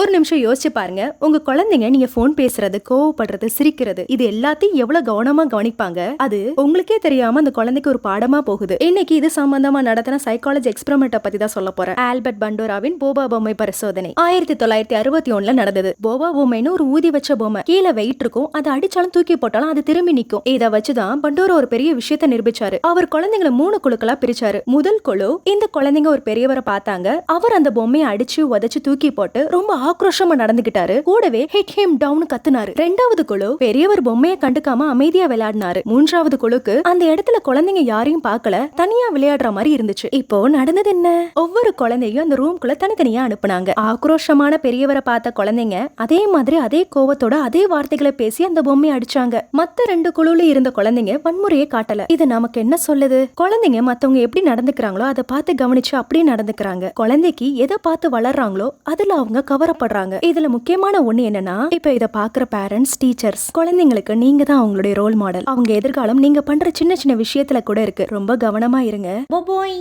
ஒரு நிமிஷம் யோசிச்சு பாருங்க, உங்க குழந்தைங்க நீங்க போன் பேசுறது, கோவப்படுறது, சிரிக்கிறது இது எல்லாத்தையும் எவ்வளவு கவனமா கவனிப்பாங்க. அது உங்களுக்கே தெரியாம அந்த குழந்தைக்கு ஒரு பாடமா போகுது. இன்னைக்கு இது சம்பந்தமா நடத்தின சைக்காலஜி எக்ஸ்பெரிமெண்ட்டை பத்தி தான் சொல்ல போறேன். ஆல்பர்ட் பண்டோராவின் போபா பொம்மை பரிசோதனை 1961 நடந்தது. போபா பொம்மைன்னு ஒரு ஊதி வச்ச பொம்மை. கீழே வெயிட் இருக்கும், அதை அடிச்சாலும் தூக்கி போட்டாலும் அது திரும்பி நிக்கும். இதை வச்சுதான் பண்டோரா ஒரு பெரிய விஷயத்தை நிரூபிச்சாரு. அவர் குழந்தைங்களை 3 குழுக்களா பிரிச்சாரு. முதல் குழு, இந்த குழந்தைங்க ஒரு பெரியவரை பார்த்தாங்க, அவர் அந்த பொம்மையை அடிச்சு உதச்சு தூக்கி போட்டு ரொம்ப ஆக்ரோஷமா நடந்துகிட்டாரு. கூடவே ஹிட் ஹிம் டவுன் கத்துனாரு. ரெண்டாவது குழு, பெரியவர் பொம்மையை கண்டுக்காம அமைதியா விளையாடினாரு. மூன்றாவது குழுக்கு அந்த இடத்துல குழந்தைங்க யாரையும் பார்க்கல, தனியா விளையாடுற மாதிரி இருந்துச்சு. இப்போ நடந்தது என்ன? ஒவ்வொரு குழந்தையும் அந்த ரூம்குள்ள தனித்தனியா அனுப்புனாங்க. ஆக்ரோஷமான பெரியவரை பார்த்த குழந்தைங்க அதே மாதிரி அதே கோவத்தோட அதே வார்த்தைகளை பேசி அந்த பொம்மையை அடிச்சாங்க. மத்த 2 குழுல இருந்த குழந்தைங்க வன்முறையை காட்டல. இது நமக்கு என்ன சொல்லுது? குழந்தைங்க மத்தவங்க எப்படி நடந்துக்கிறாங்களோ அதை பார்த்து கவனிச்சு அப்படியே நடந்துக்கிறாங்க. குழந்தைக்கு எதை பார்த்து வளர்றாங்களோ அதுல அவங்க கவரப்படுறாங்க. இதுல முக்கியமான ஒண்ணு என்னன்னா, இப்ப இத பாக்குற பேரண்ட்ஸ், டீச்சர்ஸ், குழந்தைங்களுக்கு நீங்க தான் அவங்களுடைய ரோல் மாடல். அவங்க எதிர்காலம் நீங்க பண்ற சின்ன சின்ன விஷயத்துல கூட இருக்கு. ரொம்ப கவனமா இருங்க. போய்